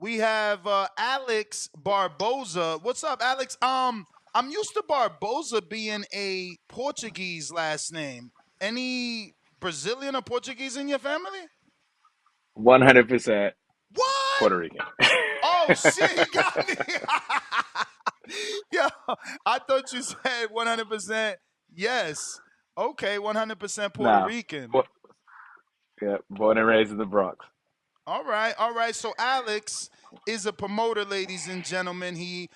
we have Alex Barbosa. What's up, Alex? I'm used to Barbosa being a Portuguese last name. Any Brazilian or Portuguese in your family? 100% What? Puerto Rican. Oh shit, he got me. Yo, I thought you said 100% yes. Okay, 100% Puerto No, Rican. Pu- yeah, born and raised in the Bronx. All right, all right. So Alex is a promoter, ladies and gentlemen. He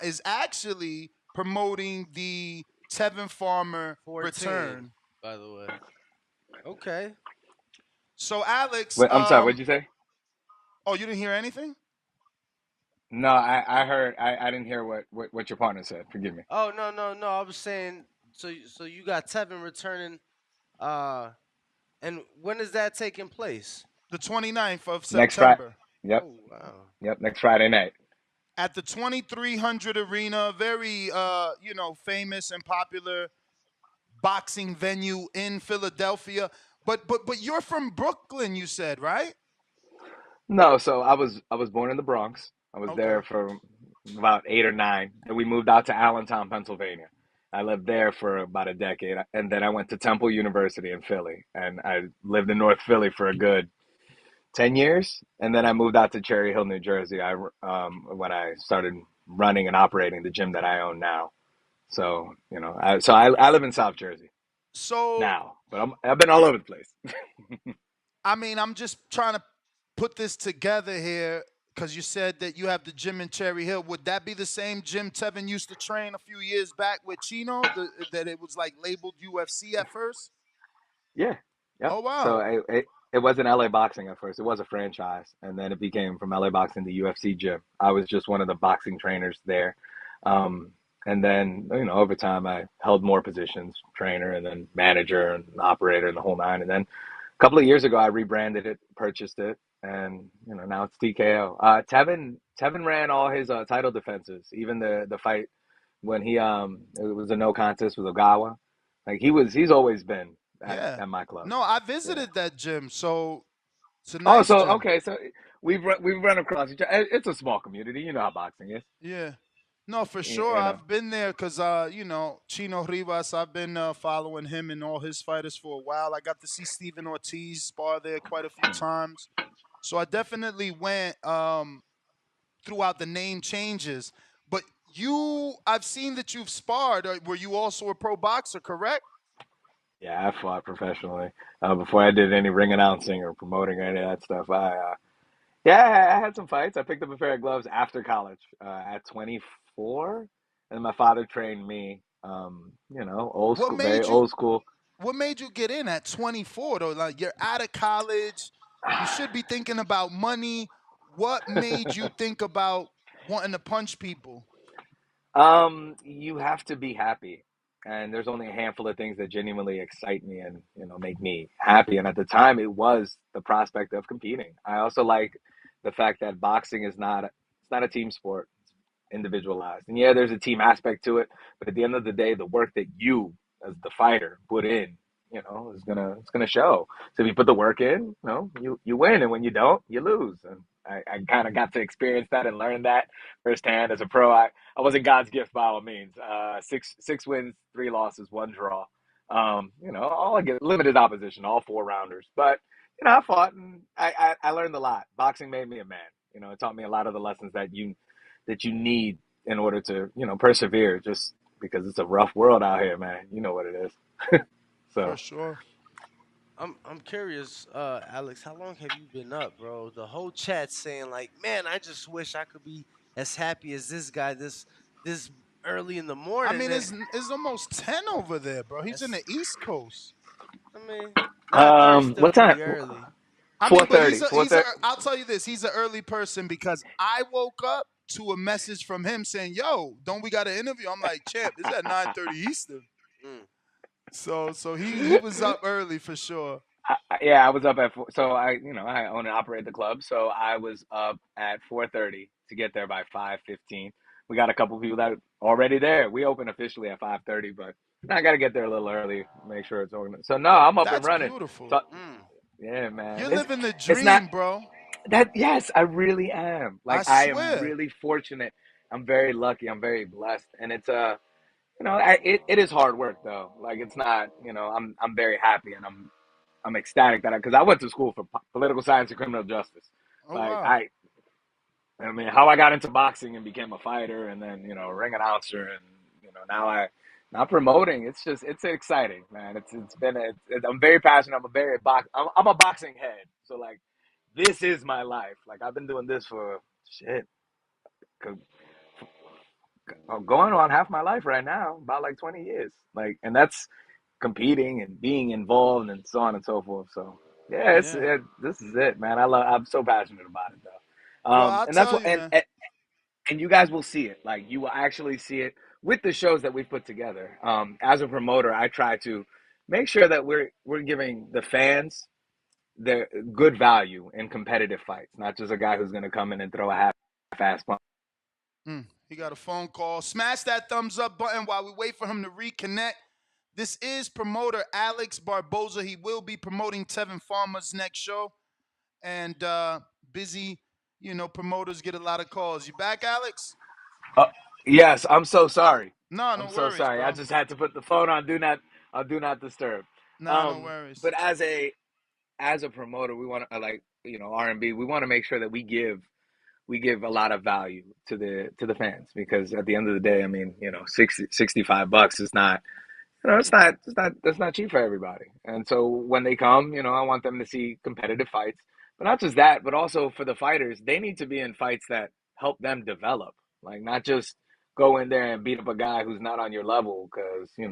is actually promoting the Tevin Farmer 14, return. by the way. Okay. So Alex, Wait, I'm sorry. What'd you say? oh, you didn't hear anything? No, I heard. I didn't hear what your partner said. Forgive me. Oh, no, no, no. I was saying, so you got Tevin returning, uh, and when is that taking place? The 29th of Next Friday. September Yep. Oh, wow. Yep. Next Friday night. at the 2300 Arena, very famous and popular boxing venue in Philadelphia. But you're from Brooklyn, you said, right? No, so I was born in the Bronx. I was Okay. there for about 8 or 9, and we moved out to Allentown, Pennsylvania. I lived there for about a decade, and then I went to Temple University in Philly, and I lived in North Philly for a good 10 years, and then I moved out to Cherry Hill, New Jersey. When I started running and operating the gym that I own now. So I live in South Jersey So now, but I've been all over the place. I mean, I'm just trying to put this together here because you said that you have the gym in Cherry Hill. Would that be the same gym Tevin used to train a few years back with Chino? That it was like labeled UFC at first? Yeah, yep. Oh So wow. it wasn't LA Boxing at first. It was a franchise, and then it became from LA Boxing to UFC gym. I was just one of the boxing trainers there. Um, and then, over time, I held more positions, trainer, and then manager and operator and the whole nine. And then a couple of years ago, I rebranded it, purchased it, and now it's TKO. Tevin ran all his title defenses, even the fight when it was a no contest with Ogawa. Like he's always been Yeah. at my club. No, I Yeah. visited that gym, so it's a Oh, nice so gym. okay, so we've run across each other. It's a small community. You know how boxing is. Yeah. No, for You, sure. you know. I've been there because, Chino Rivas, I've been following him and all his fighters for a while. I got to see Steven Ortiz spar there quite a few times. So I definitely went throughout the name changes. But I've seen that you've sparred. Were you also a pro boxer, correct? Yeah, I fought professionally before I did any ring announcing or promoting or any of that stuff. Yeah, I had some fights. I picked up a pair of gloves after college at 24, and my father trained me. Old What school, very made you old school. what made you get in at 24 though? Like you're out of college, you should be thinking about money. What made you think about wanting to punch people? You have to be happy, and there's only a handful of things that genuinely excite me and make me happy. And at the time, it was the prospect of competing. I also like the fact that boxing is not a team sport, it's individualized. And yeah, there's a team aspect to it, but at the end of the day, the work that you as the fighter put in, is gonna show. So if you put the work in, you win, and when you don't, you lose. And I kind of got to experience that and learn that firsthand as a pro. I wasn't God's gift by all means. Six wins, 3 losses, 1 draw. All I get limited opposition, all 4 rounders. But I fought and I learned a lot. Boxing made me a man. It taught me a lot of the lessons that you need in order to persevere. Just because it's a rough world out here, man. You know what it is. For So sure. I'm curious, Alex, how long have you been up, bro? The whole chat saying like, man, I just wish I could be as happy as this guy this early in the I morning. mean, And it's almost 10 over there, bro. He's in that's, the East Coast. I mean, nah, 30's still what time? pretty early. I Four mean, but thirty. Four thirty. I'll tell you this, he's an early person because I woke up to a message from him saying, "Yo, don't we got an interview?" I'm like, "Champ, this is at 9:30 Eastern." Mm. So he was up early for sure. Yeah, I was up at 4, so I own and operate the club, so I was up at 4:30 to get there by 5:15. We got a couple people that are already there. We open officially at 5:30, but I got to get there a little early, make sure it's organized. So no, I'm up and That's running. beautiful. So Mm. yeah, man, You're it's living the it's not. dream, bro. That yes, I really am. I Like I am swear. really fortunate. I'm very lucky. I'm very blessed, and it's it is hard work though. Like it's not, I'm very happy and I'm ecstatic that because I went to school for political science and criminal justice. Oh Like wow. I mean, how I got into boxing and became a fighter, and then ring announcer, and now promoting. It's exciting, man. It's been I'm very passionate. I'm a boxing head, so like this is my life. Like I've been doing this for shit, I'm going on half my life right now, about like 20 years. Like, and that's competing and being involved and so on and so forth. So yeah, Yeah. this is it, man. I'm so passionate about it though. Well, I'll And that's tell what, you, man. and you guys will see it. Like you will actually see it with the shows that we've put together. As a promoter, I try to make sure that we're giving the fans their good value in competitive fights, not just a guy who's going to come in and throw a half-ass punch. He got a phone call. Smash that thumbs up button while we wait for him to reconnect. This is promoter Alex Barbosa. He will be promoting Tevin Farmer's next show. And busy, promoters get a lot of calls. You back, Alex? Uh, yes, I'm so sorry. No, I'm no so worries, sorry. I bro. just had to put the phone on do not disturb. Nah, no worries. But as a promoter, we want to like R&B. We want to make sure that we give a lot of value to the fans because at the end of the day, I mean, 65 bucks is not that's not cheap for everybody. And so when they come, I want them to see competitive fights, but not just that, but also for the fighters, they need to be in fights that help them develop, like not just go in there and beat up a guy who's not on your level because you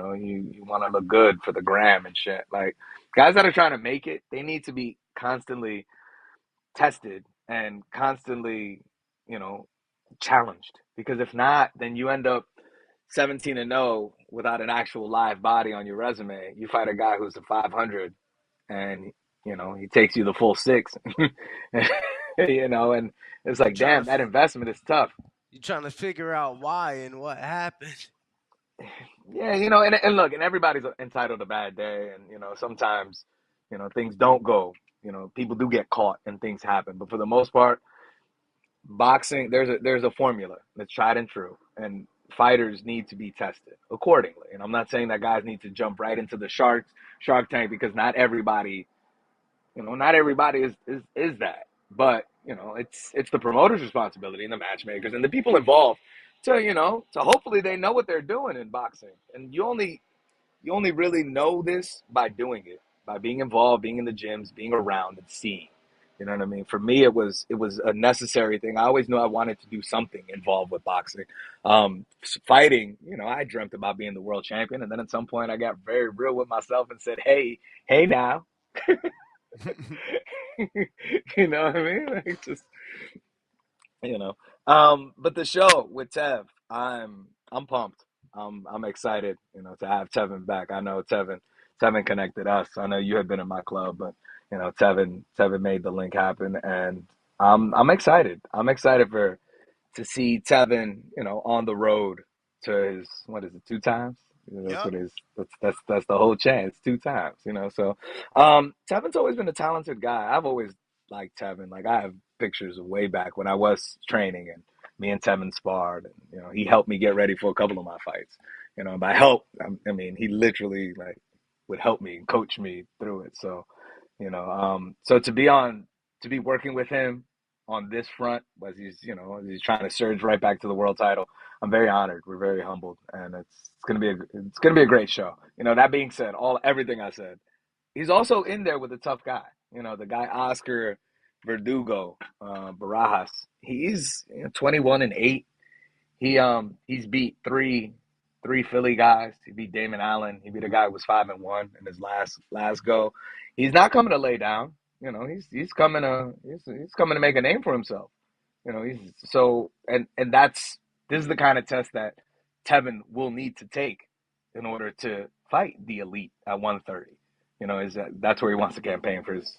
want to look good for the gram and shit. Like guys that are trying to make it, they need to be constantly tested and constantly, you know, challenged because if not, then you end up 17-0 without an actual live body on your resume. You fight a guy who's a 500 and he takes you the full six. And it's You like, trying to damn, that investment is tough. you trying to figure out why and what happened. Yeah, and look, and everybody's entitled to a bad day, and sometimes things don't go. People do get caught and things happen, but for the most part, boxing there's a formula that's tried and true, and fighters need to be tested accordingly. And I'm not saying that guys need to jump right into the shark tank because not everybody is that. But it's the promoter's responsibility and the matchmakers and the people involved to hopefully they know what they're doing in boxing. And you only really know this by doing it, by being involved, being in the gyms, being around and seeing. You know what I mean? For me, it was a necessary thing. I always knew I wanted to do something involved with boxing. Fighting, I dreamt about being the world champion, and then at some point, I got very real with myself and said, hey, now, you know what I mean? Like just you know. But the show with Tev, I'm pumped. I'm excited, to have Tevin back. I know Tevin connected us. I know you had been in my club, but Tevin made the link happen, and I'm excited. I'm excited to see Tevin, on the road to his what is it, two times? That's Yep. what his that's the whole chance, two times. So Tevin's always been a talented guy. I've always liked Tevin. Like I have pictures of way back when I was training and me and Tevin sparred and he helped me get ready for a couple of my fights. By help I mean he literally like would help me and coach me through it. So so to be working with him on this front as he's trying to surge right back to the world title. I'm very honored. We're very humbled, and it's gonna be a great show. That being said, everything I said, he's also in there with a tough guy. The guy Oscar Verdugo, Barajas. He's 21-8. He's beat three Philly guys. He beat Damon Allen. He beat a guy who was 5-1 in his last go. He's not coming to lay down. He's coming he's coming to make a name for himself. He's so and that's this is the kind of test that Tevin will need to take in order to fight the elite at 130. Is that's where he wants to campaign for his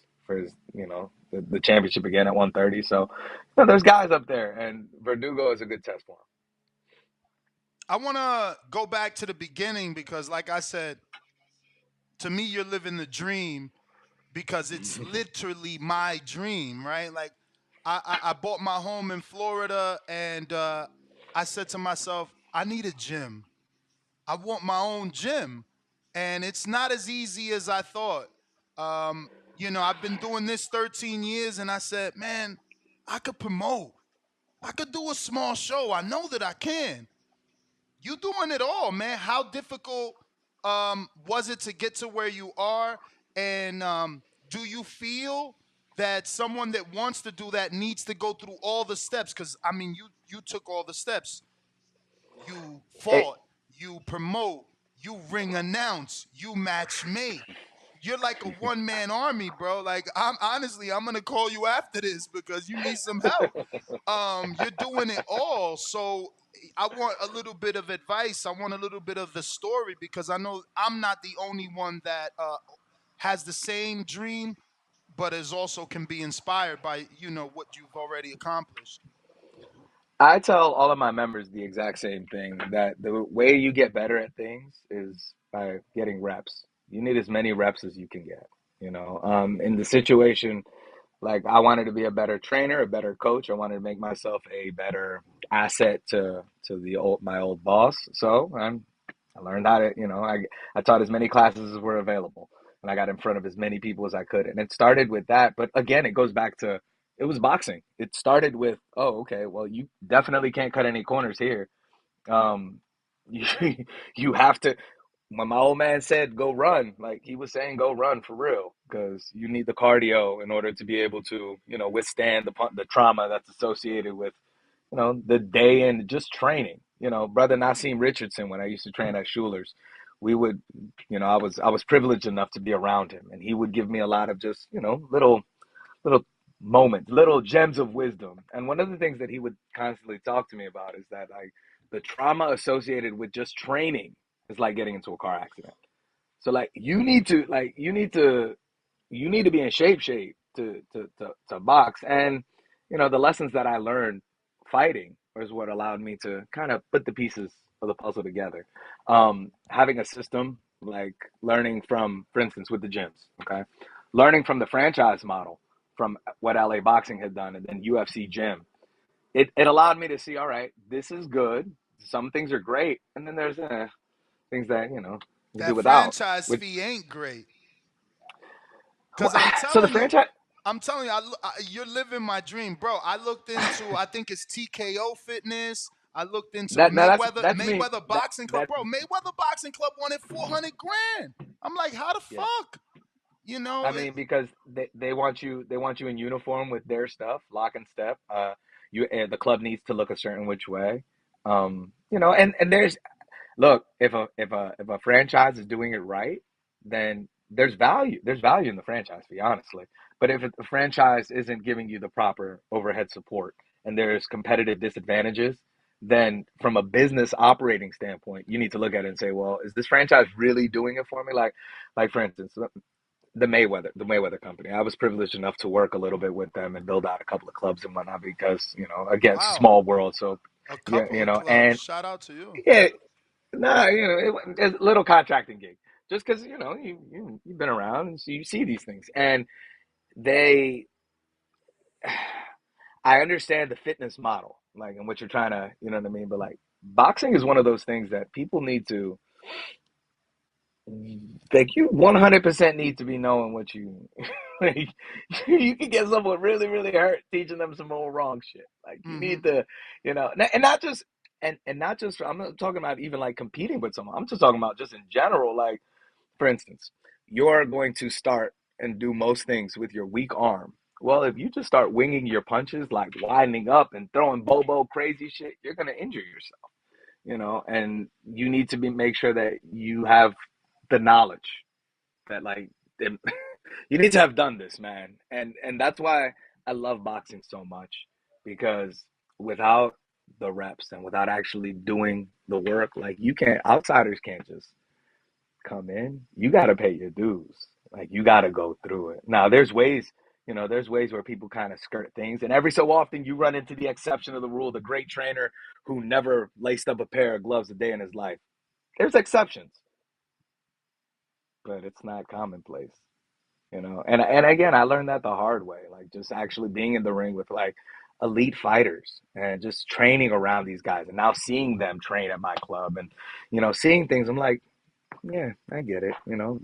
the championship again at 130. So there's guys up there, and Verdugo is a good test for him. I want to go back to the beginning because, like I said, to me, you're living the dream because it's literally my dream, right? Like, I bought my home in Florida, and I said to myself, I need a gym. I want my own gym, and it's not as easy as I thought. I've been doing this 13 years, and I said, man, I could promote. I could do a small show. I know that I can. You doing it all, man. How difficult was it to get to where you are? And do you feel that someone that wants to do that needs to go through all the steps? Because I mean, you took all the steps. You It, fought, you promote, you ring announce, you match make. You're like a one man army, bro. Like I'm gonna call you after this because you need some help. You're doing it all. So I want a little bit of advice. I want a little bit of the story because I know I'm not the only one that has the same dream, but is also can be inspired by what you've already accomplished. I tell all of my members the exact same thing, that the way you get better at things is by getting reps. You need as many reps as you can get. In the situation, like, I wanted to be a better trainer, a better coach. I wanted to make myself a better asset to my old boss. So I learned how to, I taught as many classes as were available, and I got in front of as many people as I could. And it started with that. But again, it goes back to, it was boxing. It started with, oh, okay, well, you definitely can't cut any corners here. Um, you, you have to, when my old man said go run, like, he was saying go run for real, because you need the cardio in order to be able to, withstand the trauma that's associated with, the day and just training. Brother Nassim Richardson, when I used to train at Schuler's, we would, I was privileged enough to be around him, and he would give me a lot of just, little moments, little gems of wisdom. And one of the things that he would constantly talk to me about is that, like, the trauma associated with just training is like getting into a car accident. So, like, you need to be in shape to box. And the lessons that I learned fighting is what allowed me to kind of put the pieces of the puzzle together. Having a system, like learning from, for instance, with the gyms, okay, learning from the franchise model, from what LA Boxing had done, and then UFC Gym. It allowed me to see, all right, this is good. Some things are great, and then there's things that you can do That without. franchise With fee ain't great. Cause so the franchise, I'm telling you, you're living my dream, bro. I looked into, I think it's TKO Fitness. I looked into that now that's me. Mayweather That Boxing Club, that bro. Mayweather Boxing Club wanted 400 grand. I'm like, how the yeah. fuck? You I know, it, mean, because they want you in uniform with their stuff, lock and step. The club needs to look a certain which way. And there's, look, if a franchise is doing it right, then there's value. There's value in the franchise fee, honestly. But if the franchise isn't giving you the proper overhead support, and there's competitive disadvantages, then from a business operating standpoint, you need to look at it and say, well, is this franchise really doing it for me? Like, for instance, the Mayweather company. I was privileged enough to work a little bit with them and build out a couple of clubs and whatnot, because, again, it's a wow, small world. So, a yeah, couple of clubs. and Shout out to you. yeah, no, it's a little contracting gig, just because, you've been around, and so you see these things. And they, I understand the fitness model, like, and what you're trying to, you know what I mean. But, like, boxing is one of those things that people need to, like, you 100% need to be knowing what you, like, you can get someone really, really hurt teaching them some old wrong shit. Like, you Hmm. need to, and not just, and not just, I'm not talking about even like competing with someone. I'm just talking about just in general. Like, for instance, you're going to start and do most things with your weak arm. Well, if you just start winging your punches, like winding up and throwing bobo crazy shit, you're gonna injure yourself. And you need to make sure that you have the knowledge that, like, you need to have done this, man. And that's why I love boxing so much, because without the reps and without actually doing the work, like, you can't, outsiders can't just come in. You got to pay your dues. Like, you got to go through it. Now, there's ways where people kind of skirt things, and every so often you run into the exception of the rule, the great trainer who never laced up a pair of gloves a day in his life. There's exceptions, but it's not commonplace. you know. And again, I learned that the hard way, like just actually being in the ring with like elite fighters and just training around these guys, and now seeing them train at my club, and you know, seeing things. I'm like, yeah, I get it. You know,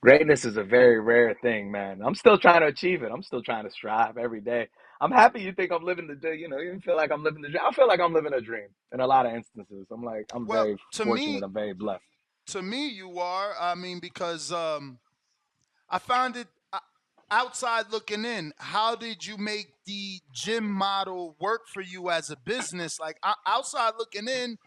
greatness is a very rare thing, man. I'm still trying to achieve it. I'm still trying to strive every day. I'm happy you think I'm living the day. You know, you feel like I'm living the dream. I feel like I'm living a dream in a lot of instances. I'm like, I'm Well, very to fortunate. me, I'm very blessed. you are. I mean, because I found it outside looking in. How did you make the gym model work for you as a business? Like outside looking in,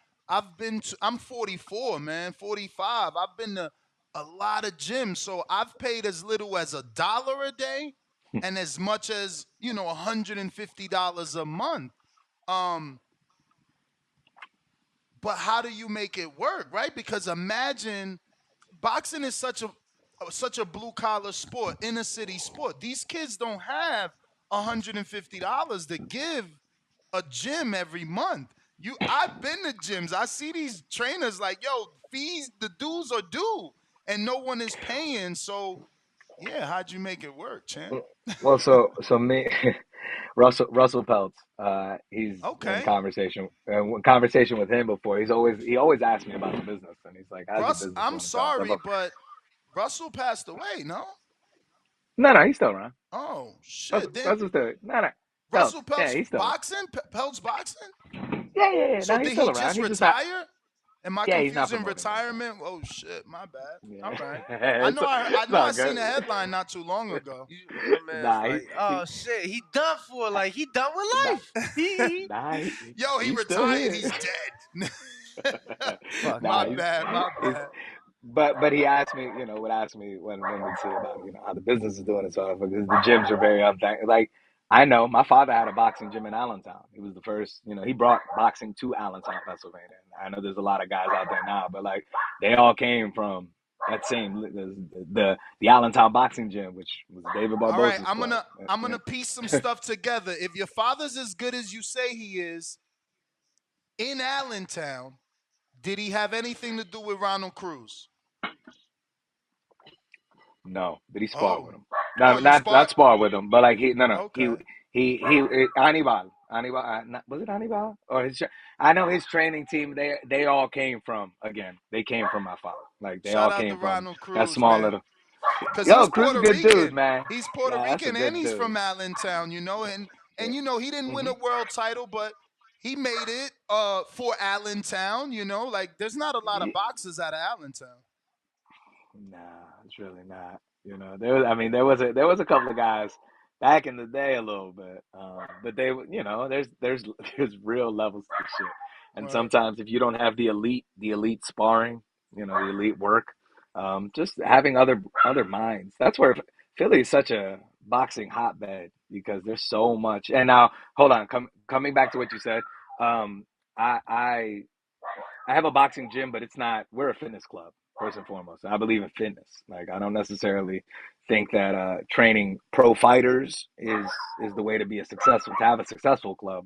I'm 44, man, 45. I've been to a lot of gyms, so I've paid as little as $1 a day, and as much as $150 a month. Um, but how do you make it work, right? Because imagine boxing is such a blue collar sport, inner city sport. These kids don't have $150 to give a gym every month. I've been to gyms. I see these trainers like, yo, fees, the dues are due, and no one is paying. So yeah, how'd you make it work, champ? Well, so me, Russell Peltz, he's in Okay. conversation, conversation with him before. He always asks me about the business, and he's like, "How's your Russ, business I'm doing?" So on and so sorry, forth. but Russell passed away, no? No, no, he's still around. Oh shit. Then Russell's still no, no, Peltz. Russell Yeah, Peltz he's still. boxing? Peltz boxing? Yeah, yeah, yeah. So No, he's did he still around. just He's just not. retire? Am I Yeah, he's not confusing promoting right now. retirement? Oh shit, my bad. All Yeah, right. I it's know I all seen a good. headline not too long ago. My man's Nah, like, he oh shit, he done for. Like he done with nah, life. He nah, Yo, he he's still retired. here. He's dead. fuck Nah, My no. bad. My he's bad. but he asked me, would ask me when we'd see about, how the business is doing and stuff, because the gyms are very like I know my father had a boxing gym in Allentown. He was the first, he brought boxing to Allentown, Pennsylvania. And I know there's a lot of guys out there now, but like they all came from that same the Allentown boxing gym, which was David All right, Barbosa's club. I'm gonna piece some stuff together. If your father's as good as you say he is in Allentown, did he have anything to do with Ronald Cruz? No, did he spar with Oh, him? oh, Not you not sparred? spar with him, but like no, Okay. Anibal, was it Anibal or I know his training team. They all came from, again. They came from my father. Like they Shout all out came to from Ronald that Cruz, small man. little. Cause Yo, he's Cruz is a Puerto good dude, Rican. man. He's Puerto Yeah, that's a Rican and good he's dude. from Allentown, and Yeah. he didn't win Hmm. a world title, but he made it for Allentown, like there's not a lot of boxers out of Allentown. Nah, it's really not. There was a couple of guys back in the day a little bit, but there's real levels to this shit, and Right. sometimes if you don't have the elite sparring, the elite work, just having other minds. That's where Philly is such a boxing hotbed, because there's so much. And now, hold on, coming back to what you said, I I have a boxing gym, but it's not. We're a fitness club first and foremost. I believe in fitness. Like I don't necessarily think that training pro fighters is the way to be to have a successful club.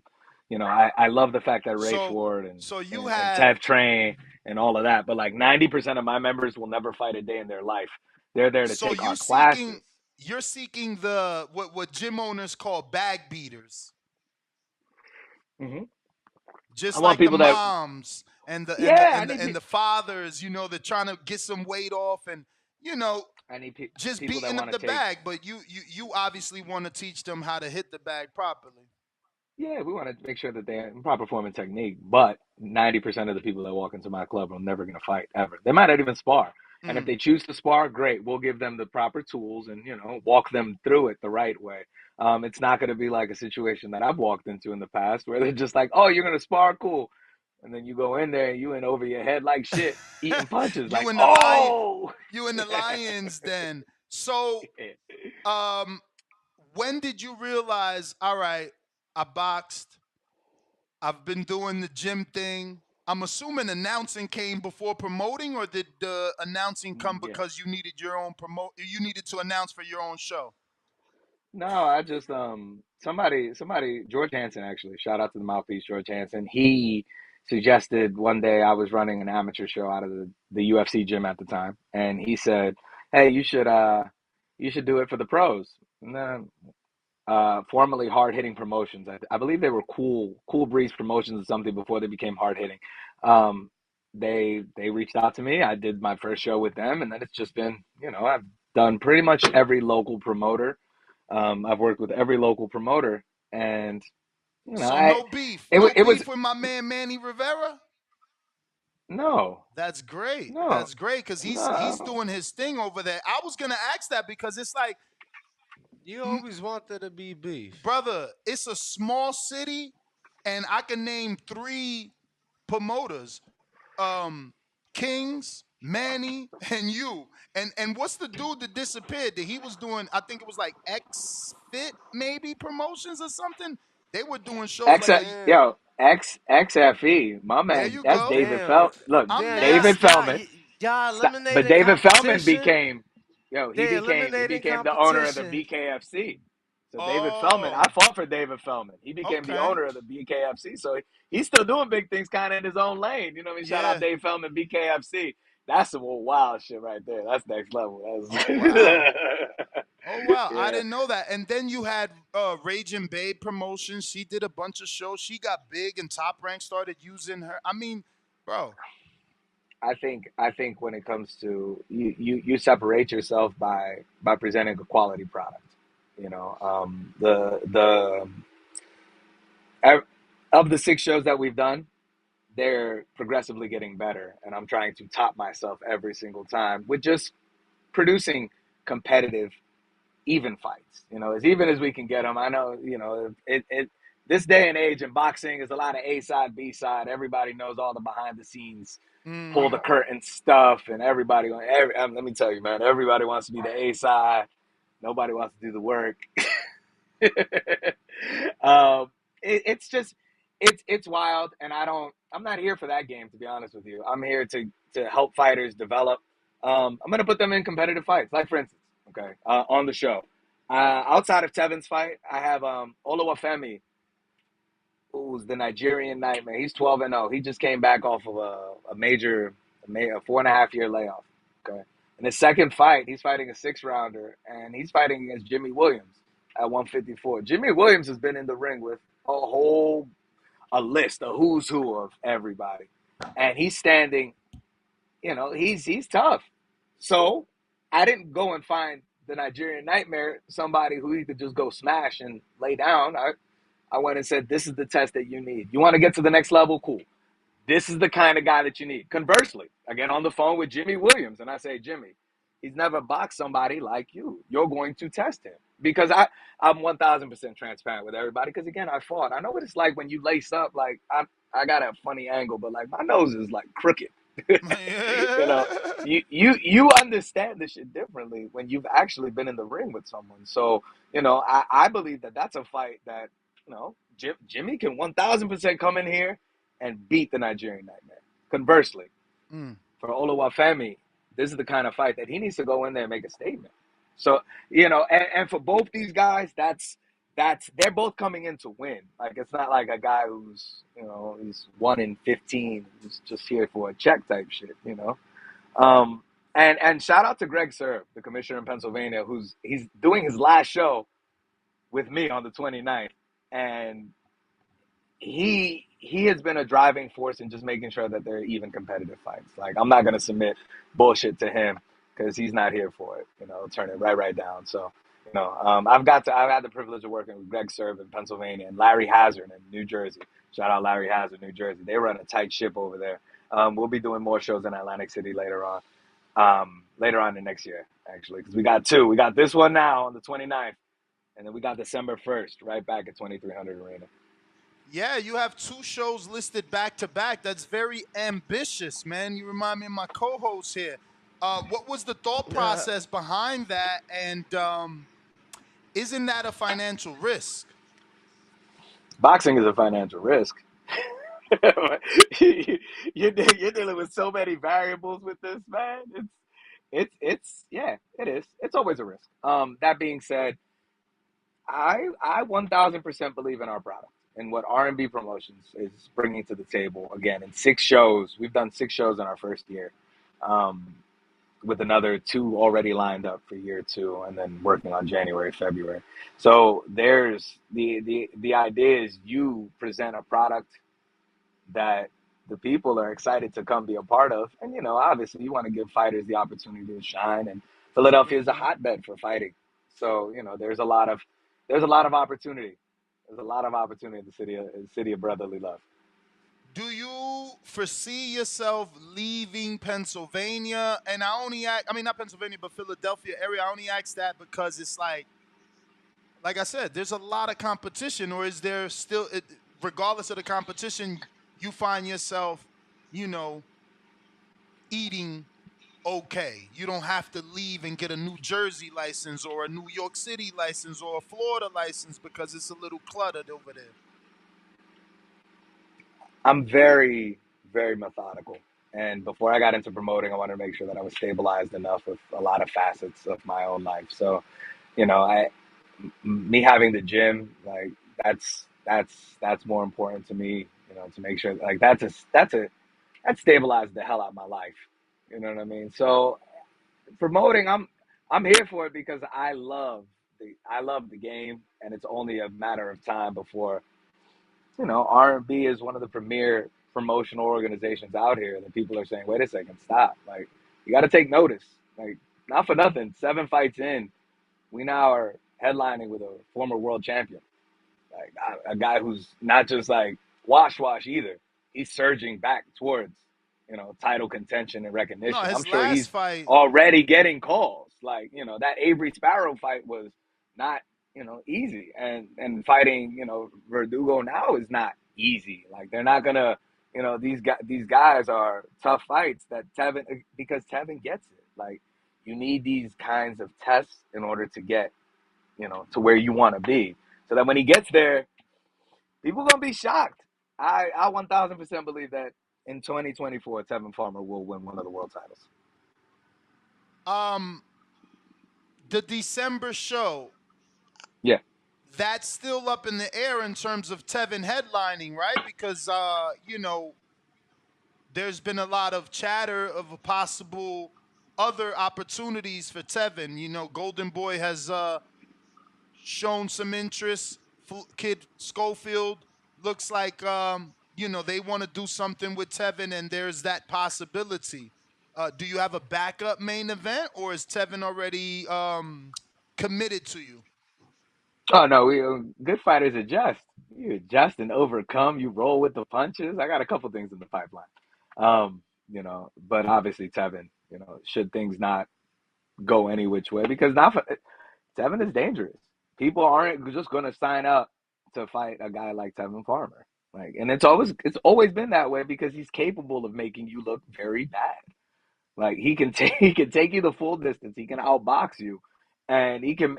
I love the fact that Ray So Ford and so you and have Tev train and all of that, but like 90% of my members will never fight a day in their life. They're there to so take our you classes. seeking you're seeking the what gym owners call bag beaters, Hmm. I just want like the people that, moms and the and the yeah, and the, and the fathers, they're trying to get some weight off and you know I need just people that beating want up to the take. bag, but you obviously want to teach them how to hit the bag properly. Yeah, we want to make sure that they're in proper form and technique. But 90% of the people that walk into my club are never going to fight ever. They might not even spar. And if Mm. they choose to spar, great. We'll give them the proper tools and, walk them through it the right way. It's not going to be like a situation that I've walked into in the past where they're just like, oh, you're going to spar? Cool. And then you go in there and you in over your head like shit, eating punches. you Like, in the lion, oh! you in the lions den. So, um, when did you realize? All right, I boxed. I've been doing the gym thing. I'm assuming announcing came before promoting, or did the announcing come Yeah. because you needed your own promote? You needed to announce for your own show. No, I just somebody George Hansen, actually. Shout out to the mouthpiece George Hansen. He suggested one day, I was running an amateur show out of the UFC gym at the time, and he said, "Hey, you should You should do it for the pros. And then, formerly hard hitting promotions. I believe they were Cool Breeze Promotions or something before they became hard hitting. Um, they reached out to me. I did my first show with them, and then it's just been, I've done pretty much every local promoter. I've worked with every local promoter, and So no beef, it no it was beef with my man Manny Rivera. no, That's great. no, That's great because he's no. doing his thing over there. I was gonna ask that because it's like, You always want there to be beef. brother, it's a small city, and I can name three promoters: um, Kings, Manny, and you. And what's the dude that disappeared? That he was doing? I think it was like X Fit maybe promotions or something. They were doing shows X like Damn, XFE, my there man. you That's go. David damn, Fel. Look, I'm damn. not. David Feldman. Y'all Stop. But eliminated David Feldman competition. became, he They he eliminating became the owner of the competition. BKFC. So David Feldman, I Oh, fought for David Feldman. He became the okay. owner of the BKFC. So he's still doing big things, kind of in his own lane. You know what I mean? Shout out Yeah. Dave Feldman, BKFC. That's some wild shit right there. That's next level. Oh wow. Oh wow, I Yeah. didn't know that. And then you had Raging Babe Promotions. She did a bunch of shows. She got big, and Top Rank started using her. I mean, bro. I think when it comes to you separate yourself by presenting a quality product. The of the 6 shows that we've done, they're progressively getting better, and I'm trying to top myself every single time with just producing competitive, even fights. As even as we can get them. I know, it this day and age in boxing is a lot of A side, B side. Everybody knows all the behind the scenes, pull the Mm-hmm. curtain stuff, and everybody. Let me tell you, man, everybody wants to be the A side. Nobody wants to do the work. um, it's just it's wild, and I'm not here for that game, to be honest with you. I'm here to help fighters develop. I'm gonna put them in competitive fights, like for instance, okay, on the show. Outside of Tevin's fight, I have Oluwafemi, who's the Nigerian Nightmare. He's 12-0. He just came back off of a 4.5 year layoff. Okay, in his second fight, he's fighting a 6 rounder, and he's fighting against Jimmy Williams at 154. Jimmy Williams has been in the ring with a list, a who's who of everybody, and he's standing. He's tough. So I didn't go and find the Nigerian Nightmare, somebody who he could just go smash and lay down. I went and said, this is the test that you need. You want to get to the next level? Cool. This is the kind of guy that you need. Conversely, I get on the phone with Jimmy Williams and I say, Jimmy, he's never boxed somebody like you. You're going to test him. Because I'm 1,000% transparent with everybody. Because again, I fought. I know what it's like when you lace up. Like, I got a funny angle, but like my nose is like crooked. you know, Yeah. you understand this shit differently when you've actually been in the ring with someone. So, I believe that that's a fight that, Jimmy can 1,000% come in here and beat the Nigerian Nightmare. Conversely, Mm. for Oluwafemi, this is the kind of fight that he needs to go in there and make a statement. So, and for both these guys, that's they're both coming in to win. Like it's not like a guy who's he's 1 in 15, who's just here for a check type shit. And shout out to Greg Serb, the commissioner in Pennsylvania, he's doing his last show with me on the 29th, and he has been a driving force in just making sure that they're even competitive fights. Like I'm not gonna submit bullshit to him because he's not here for it. Turn it right down. So I've had the privilege of working with Greg Serb in Pennsylvania and Larry Hazard in New Jersey. Shout out Larry Hazard, New Jersey. They run a tight ship over there. We'll be doing more shows in Atlantic City later on the next year, actually, because we got two. We got this one now on the 29th, and then we got December 1st right back at 2300 Arena. Yeah, you have two shows listed back to back. That's very ambitious, man. You remind me of my co-host here. What was the thought process behind that? And isn't that a financial risk? Boxing is a financial risk. You're dealing with so many variables with this, man. It's yeah, it is. It's always a risk. That being said, I 1,000% believe in our product and what R&B Promotions is bringing to the table. Again, in 6 shows, we've done 6 shows in our first year. Um, with another two already lined up for year two, and then working on January, February. So there's the idea is you present a product that the people are excited to come be a part of, and obviously you want to give fighters the opportunity to shine. And Philadelphia is a Hmm. hotbed for fighting, so there's a lot of opportunity. There's a lot of opportunity in the city of brotherly love. Do you foresee yourself leaving Pennsylvania? And I only ask, I mean, not Pennsylvania, but Philadelphia area. I only ask that because it's like I said, there's a lot of competition, or is there still, regardless of the competition, you find yourself, you know, eating okay. You don't have to leave and get a New Jersey license or a New York City license or a Florida license because it's a little cluttered over there. I'm very, very methodical. And before I got into promoting, I wanted to make sure that I was stabilized enough with a lot of facets of my own life. So, I me having the gym, like that's more important to me. To make sure like that stabilized the hell out of my life. You know what I mean? So promoting, I'm here for it because I love the game, and it's only a matter of time before R&B is one of the premier promotional organizations out here that people are saying, wait a second, stop. Like, you got to take notice. Like, not for nothing. 7 fights in, we now are headlining with a former world champion, like a guy who's not just like wash either. He's surging back towards title contention and No, recognition. I'm his sure last he's fight. already getting calls. Like that Avery Sparrow fight was not easy, and fighting Verdugo now is not easy. Like they're not gonna these guys are tough fights that Tevin, because Tevin gets it. Like you need these kinds of tests in order to get to where you want to be, so that when he gets there, people gonna be shocked. I 1,000% believe that in 2024, Tevin Farmer will win one of the world titles. Um, the December show, Yeah. that's still up in the air in terms of Tevin headlining, right? Because there's been a lot of chatter of a possible other opportunities for Tevin. Golden Boy has shown some interest. Kid Schofield looks like they want to do something with Tevin, and there's that possibility. Do you have a backup main event, or is Tevin already committed to you? Oh no, we good fighters adjust. You adjust and overcome. You roll with the punches. I got a couple things in the pipeline. But obviously Tevin, should things not go any which way, because now Tevin is dangerous. People aren't just going to sign up to fight a guy like Tevin Farmer. Like, and it's always been that way because he's capable of making you look very bad. Like he can take you the full distance. He can outbox you, and he can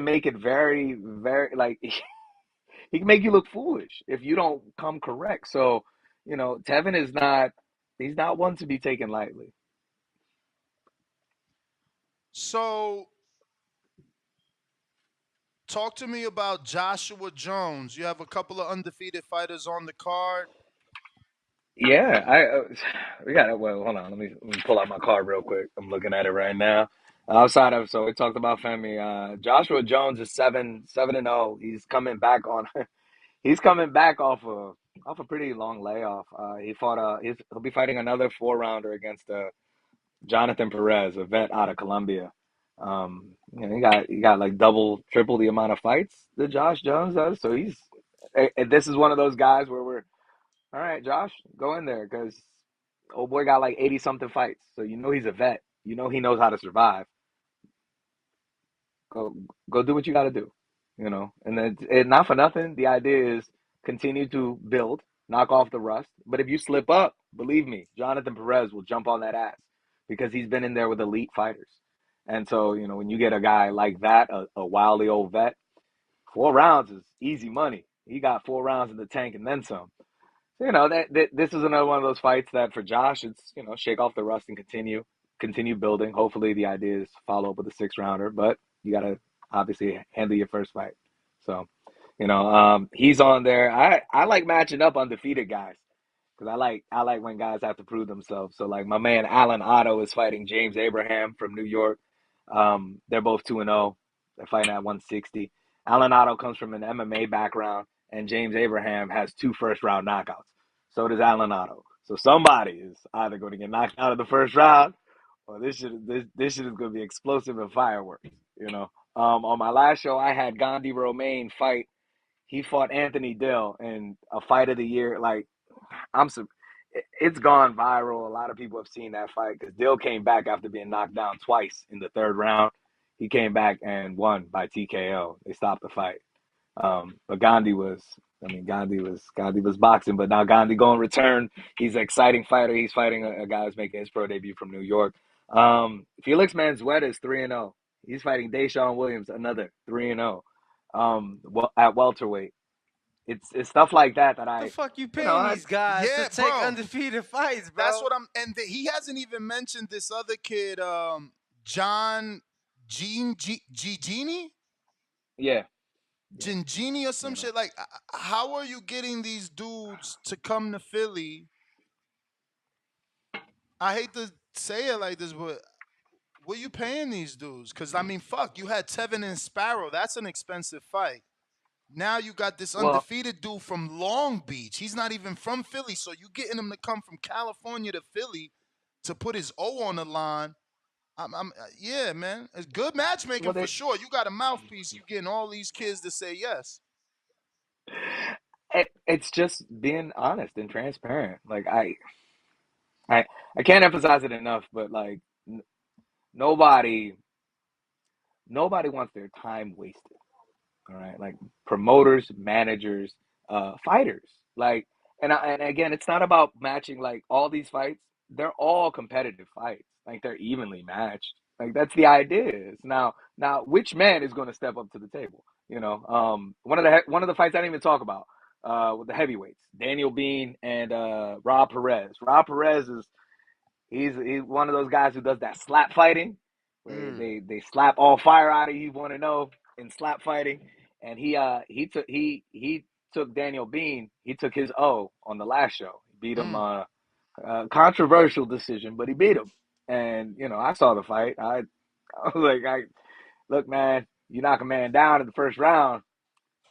make it very very like he can make you look foolish if you don't come correct. So Tevin is not he's not one to be taken lightly. So, talk to me about Joshua Jones. You have a couple of undefeated fighters on the card. Yeah, we got it. Well, hold on. Let me pull out my card real quick. I'm looking at it right now. Outside of, so we talked about Femi. Joshua Jones is 7-0. He's coming back off a pretty long layoff. He fought he'll be fighting another 4 rounder against Jonathan Perez, a vet out of Colombia. He got like double, triple the amount of fights that Josh Jones does. So this is one of those guys where we're all right, Josh, go in there because old boy got like 80 something fights. So he's a vet. He knows how to survive. Go go do what you got to do. And then not for nothing, the idea is continue to build, knock off the rust. But if you slip up, believe me, Jonathan Perez will jump on that ass because he's been in there with elite fighters. And so, when you get a guy like that, a wily old vet, 4 rounds is easy money. He got 4 rounds in the tank and then some. That this is another one of those fights that for Josh, it's shake off the rust and continue building. Hopefully, the idea is to follow up with a 6 rounder, but you got to obviously handle your first fight. So, he's on there. I like matching up undefeated guys because I like when guys have to prove themselves. So like my man Alan Otto is fighting James Abraham from New York. They're both 2-0. They're fighting at 160. Alan Otto comes from an MMA background, and James Abraham has 2 first-round knockouts. So does Alan Otto. So somebody is either going to get knocked out of the first round, or this shit is going to be explosive and fireworks. You know. On my last show, I had Gandhi Romain fight. He fought Anthony Dill in a fight of the year. Like I'm, it's gone viral. A lot of people have seen that fight because Dill came back after being knocked down twice in the third round. He came back and won by TKO. They stopped the fight. But Gandhi was boxing, but now Gandhi going to return. He's an exciting fighter. He's fighting a guy who's making his pro debut from New York. Felix Manzueta is 3-0. He's fighting Deshaun Williams, another 3-0. At welterweight. It's stuff like that The I, fuck you you know, paying these guys to Yeah, take bro. undefeated fights, That's bro? what I'm. And he hasn't even mentioned this other kid, John Genie, yeah, yeah, Genie or some you know. shit. Like, how are you getting these dudes to come to Philly? I hate to say it like this, but what you paying these dudes? Because I mean, fuck, you had Tevin and Sparrow. That's an expensive fight. Now you got this Well, undefeated dude from Long Beach. He's not even from Philly, so you getting him to come from California to Philly to put his O on the line. Yeah, man. It's good matchmaking well, for sure. You got a mouthpiece. You getting all these kids to say yes. it's just being honest and transparent. Like I, I can't emphasize it enough, but like nobody, nobody wants their time wasted. All right, like promoters, managers, fighters. Like, and again, it's not about matching. Like all these fights, they're all competitive fights. Like they're evenly matched. Like that's the idea. Is now, which man is going to step up to the table? You know, one of the fights I didn't even talk about with the heavyweights, Daniel Bean and Rob Perez. Rob Perez is he's one of those guys who does that slap fighting, where Mm. they slap all fire out of you. Want to know in slap fighting, and he took Daniel Bean. He took his O on the last show. He beat him. Mm. Controversial decision, but he beat him. And I saw the fight. I was like, look, man, you knock a man down in the first round.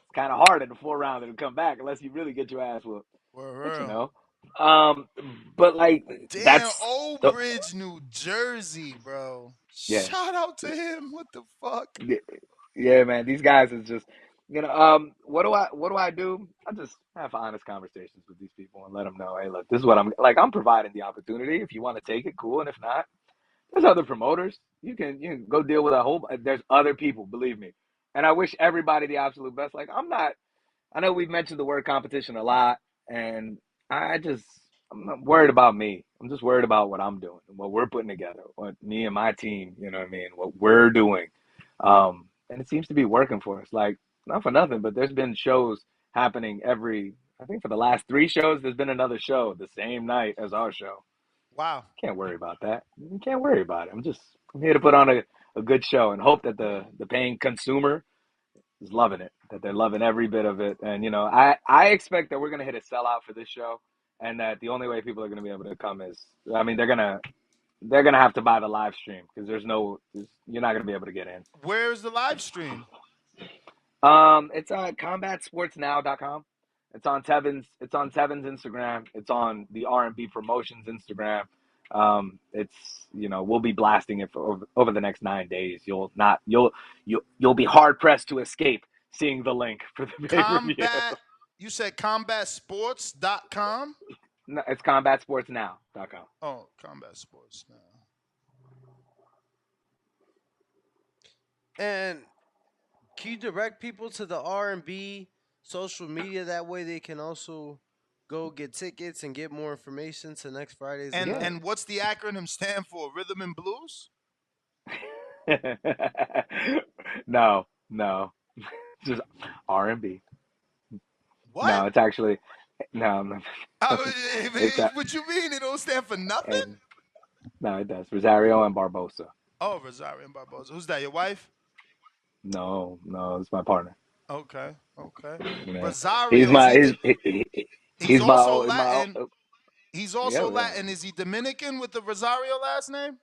It's kind of hard in the fourth round to come back unless you really get your ass whooped. For But real. um, but like Damn, that's Old the Bridge, New Jersey, bro. yeah. Shout out to him. What the fuck? Yeah, yeah, man. These guys is just, what do I do? I just have honest conversations with these people and let them know, hey, look, this is what I'm like. I'm providing the opportunity. If you want to take it, cool. And if not, there's other promoters. You can go deal with a whole. There's other people, believe me. And I wish everybody the absolute best. Like I'm not. I know we've mentioned the word competition a lot, and I just I'm not worried about me. I'm just worried about what I'm doing and what we're putting together, what me and my team, you know what I mean, what we're doing. And it seems to be working for us. Like not for nothing, but there's been shows happening every. I think for the last 3 shows, there's been another show the same night as our show. Wow. Can't worry about that. You can't worry about it. I'm here to put on a good show and hope that the paying consumer is loving it, that they're loving every bit of it. And I expect that we're gonna hit a sellout for this show, and that the only way people are gonna be able to come is, I mean, they're gonna have to buy the live stream because you're not gonna be able to get in. Where's the live stream? It's on combatsportsnow.com. It's on Tevin's Instagram. It's on the R&B Promotions Instagram. We'll be blasting it for over the next 9 days. You'll be hard pressed to escape seeing the link for the pay per view. Combat. You said combatsports.com? No, it's combatsportsnow.com. Oh, combat sports now. And can you direct people to the R&B social media? That way they can also go get tickets and get more information to next Friday's And Yeah. event. and what's the acronym stand for? Rhythm and blues? No, no, just R&B. What? No, it's actually no. No. It's What you mean? It don't stand for nothing? and no, it does. Rosario and Barbosa. Oh, Rosario and Barbosa. Who's that? Your wife? No, no, it's my partner. Okay, okay. Yeah. He's Rosario is my he? he's He's my also old my Latin. He's Yeah, also yeah. Latin. Is he Dominican with the Rosario last name?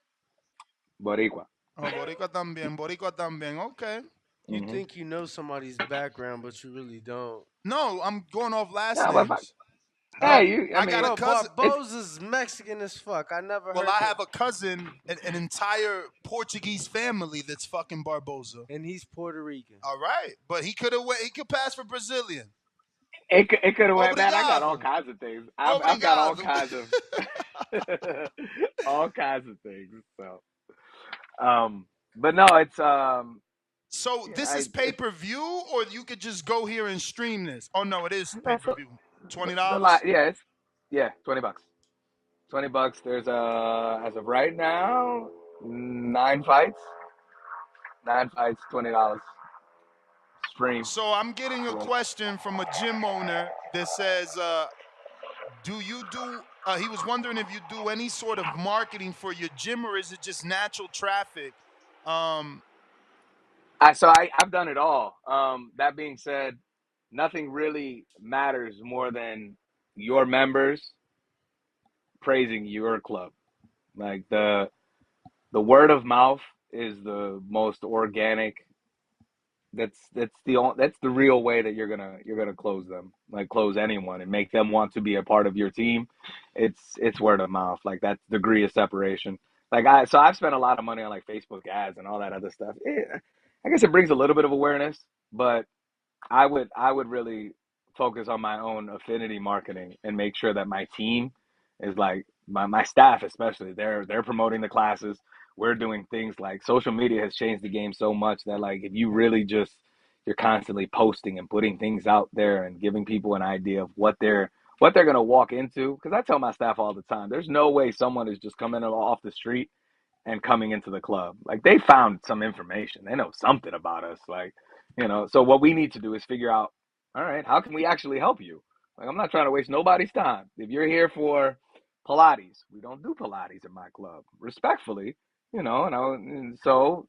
Boricua. Oh, Boricua también. Boricua también. Okay. You Hmm. think you know somebody's background, but you really don't. No, I'm going off last Yeah, but names. yeah, you. I I got a mean, Bro, cousin. it's Barbosa's Mexican as fuck. I never Well, heard I that. have a cousin, an entire Portuguese family that's fucking Barbosa. And he's Puerto Rican. All right, but he could pass for Brazilian. it could have went, man. I got all Obrigado. kinds of things. I've got all Obrigado. kinds of all kinds of things. So, um, but no, it's So yeah, this is pay per view, or you could just go here and stream this. Oh no, it is pay that's per view. the lot. $20. Yeah, yeah, $20. $20. There's as of right now, 9 fights. 9 fights, $20. Stream. So I'm getting a So, question from a gym owner that says, "Do you do?" He was wondering if you do any sort of marketing for your gym, or is it just natural traffic? Um, I've done it all. That being said, nothing really matters more than your members praising your club. Like the word of mouth is the most organic. That's the real way that you're gonna close them, like close anyone and make them want to be a part of your team. It's word of mouth, like that degree of separation. I've spent a lot of money on like Facebook ads and all that other stuff. I guess it brings a little bit of awareness, but I would really focus on my own affinity marketing and make sure that my team is like my staff especially they're promoting the classes. We're doing things like social media has changed the game so much that like if you really just you're constantly posting and putting things out there and giving people an idea of what they're going to walk into, because I tell my staff all the time there's no way someone is just coming off the street and coming into the club. Like they found some information. They know something about us. So what we need to do is figure out, all right, how can we actually help you? Like I'm not trying to waste nobody's time. If you're here for Pilates, we don't do Pilates in my club. Respectfully, and so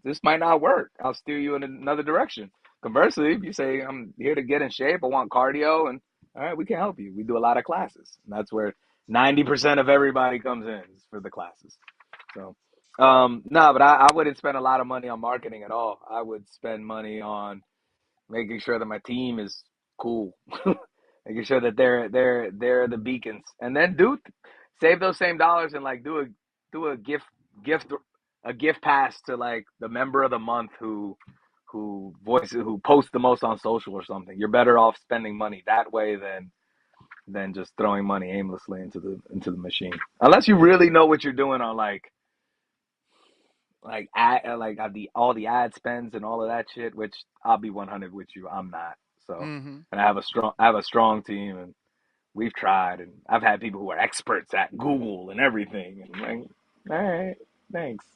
this might not work. I'll steer you in another direction. Conversely, if you say I'm here to get in shape, I want cardio, and all right, we can help you. We do a lot of classes. And that's where 90% of everybody comes in is for the classes. So, no, but I wouldn't spend a lot of money on marketing at all. I would spend money on making sure that my team is cool, making sure that they're the beacons, and then save those same dollars and like do a gift a gift pass to like the member of the month who posts the most on social or something. You're better off spending money that way than just throwing money aimlessly into the machine. Unless you really know what you're doing on the all the ad spends and all of that shit, which I'll be 100 with you, I'm not. So, mhm. and I have a strong team, and we've tried, and I've had people who are experts at Google and everything, and I'm like, all right, thanks.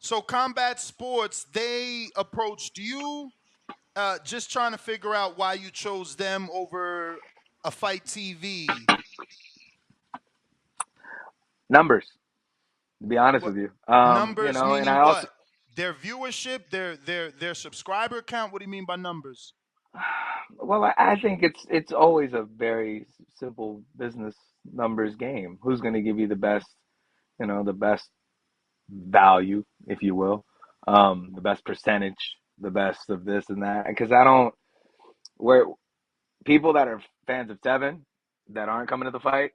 So combat sports, they approached you, just trying to figure out why you chose them over a fight TV. Numbers, to be honest What with you, numbers and meaning I also, what? Their viewership, their subscriber count. What do you mean by numbers? well, I think it's always a very simple business numbers game. Who's going to give you the best value, if you will, the best percentage, the best of this and that. Because I don't, where people that are fans of Tevin that aren't coming to the fight,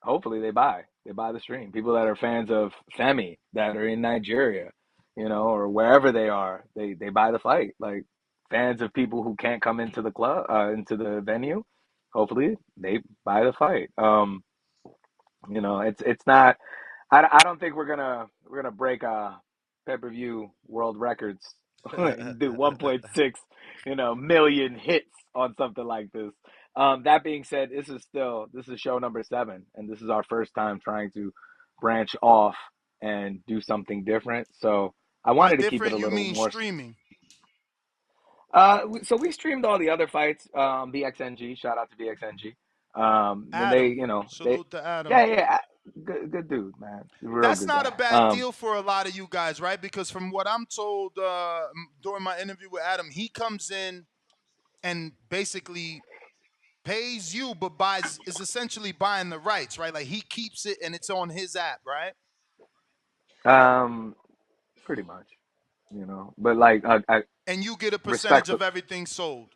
hopefully they buy the stream. People that are fans of Femi that are in Nigeria, or wherever they are, they buy the fight. Like fans of people who can't come into the club, into the venue, hopefully they buy the fight. It's not. I don't think we're gonna break pay-per-view world records and do 1.6 million hits on something like this. That being said, this is show number 7, and this is our first time trying to branch off and do something different. So I By wanted to keep it a different, you little mean more. streaming. So we streamed all the other fights. BXNG, shout out to BXNG. And they, Adam, salute to Adam. yeah, yeah, good dude, man, real That's good not a guy. bad deal for a lot of you guys, right? Because from what I'm told during my interview with Adam, he comes in and basically pays you, but is essentially buying the rights, right? Like he keeps it and it's on his app, right? Pretty much, you know. But like, I And you get a percentage respect of everything sold.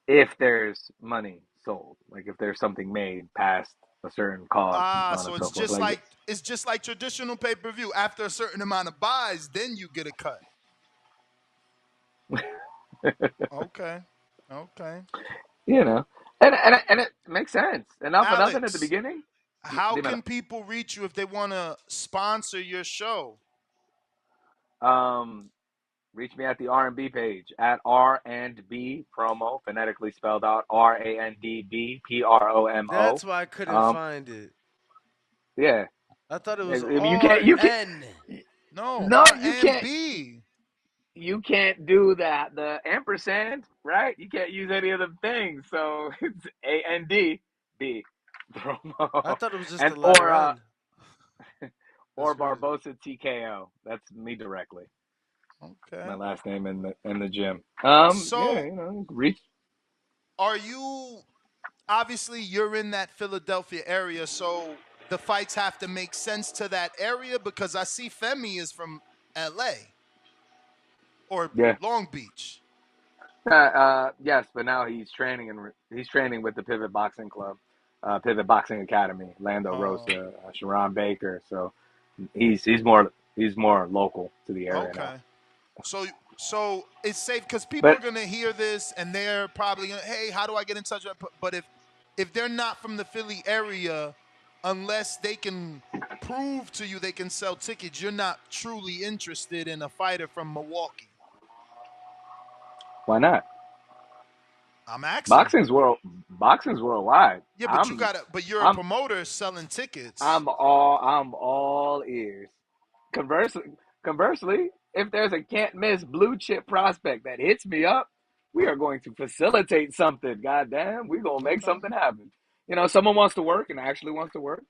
if there's money sold, like if there's something made past a certain cost and so on So and so forth. Like, it's just like traditional pay-per-view. After a certain amount of buys, then you get a cut. Okay. Okay. you know, and it makes sense. And not for nothing at the Alex, beginning. how Dímelo. can people reach you if they want to sponsor your show? Um, Reach me at the R&B page at R&B promo, phonetically spelled out RANDB PROMO. That's why I couldn't find it. Yeah, I thought it was you can't, RN. No, no, RMB. you can't do that. The ampersand, right? You can't use any of the things. So it's ANDB I promo, thought it was just and the letter N. or That's crazy. Barbosa TKO. That's me directly. Okay. My last name in the gym. Yeah, So, you know, reach. are you obviously you're in that Philadelphia area, so the fights have to make sense to that area because I see Femi is from LA or Yeah. Long Beach. Yes, but now he's training with the Pivot Boxing Club, Pivot Boxing Academy, Lando Oh, Rosa, Sharon Baker. So he's more local to the area now. okay. So it's safe because people But are gonna hear this and they're probably gonna, hey, how do I get in touch with? But if they're not from the Philly area, unless they can prove to you they can sell tickets, you're not truly interested in a fighter from Milwaukee. why not? I'm asking. Boxing's worldwide. Yeah, but but you're a I'm promoter selling tickets. I'm all ears. Conversely, conversely, if there's a can't miss blue chip prospect that hits me up, we are going to facilitate something. Goddamn, we're gonna make Okay. something happen. You know, someone wants to work and actually wants to work.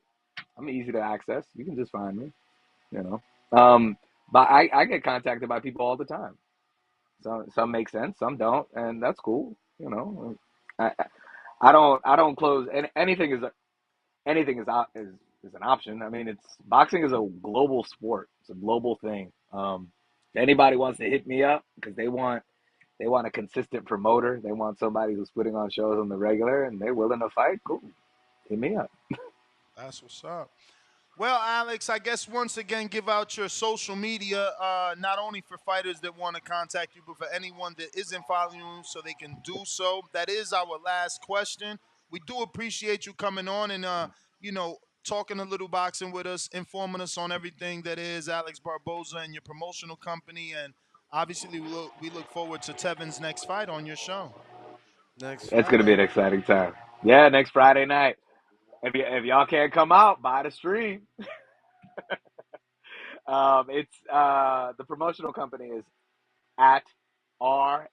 I'm easy to access. You can just find me. You know, but I get contacted by people all the time. Some make sense, some don't, and that's cool. You know, I don't close anything is an option. I mean, it's boxing is a global sport. It's a global thing. If anybody wants to hit me up because they want a consistent promoter. They want somebody who's putting on shows on the regular and they're willing to fight. Cool, hit me up. That's what's up. Well, Alex, I guess once again, give out your social media, not only for fighters that want to contact you, but for anyone that isn't following you so they can do so. That is our last question. We do appreciate you coming on and, talking a little boxing with us, informing us on everything that is Alex Barbosa and your promotional company. And obviously, we look forward to Tevin's next fight on your show. Next It's gonna be Friday. an exciting time. Yeah, next Friday night. If y'all can't come out, buy the stream. It's the promotional company is at RANDB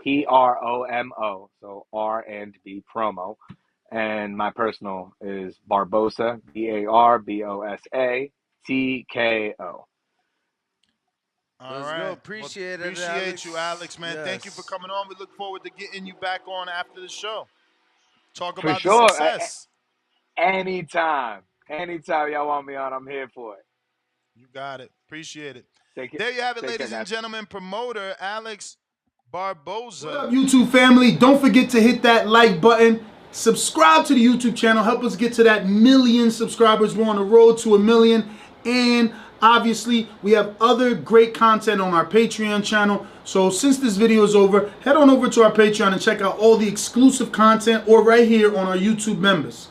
PROMO. So R&B promo. And my personal is Barbosa, BARBOSA TKO. All Let's go. right. Well, Appreciate it, appreciate you, Alex. Alex, man. Thank you for Yes. coming on. We look forward to getting you back on after the show. Talk For about the sure. success. Anytime. Anytime y'all want me on, I'm here for it. You got it. Appreciate it. Take it. There you have it, Take care, ladies and guys. gentlemen. Promoter Alex Barbosa. What up, YouTube family? Don't forget to hit that like button. Subscribe to the YouTube channel. Help us get to that 1,000,000 subscribers. We're on the road to 1,000,000. And obviously, we have other great content on our Patreon channel. So since this video is over, head on over to our Patreon and check out all the exclusive content or right here on our YouTube members.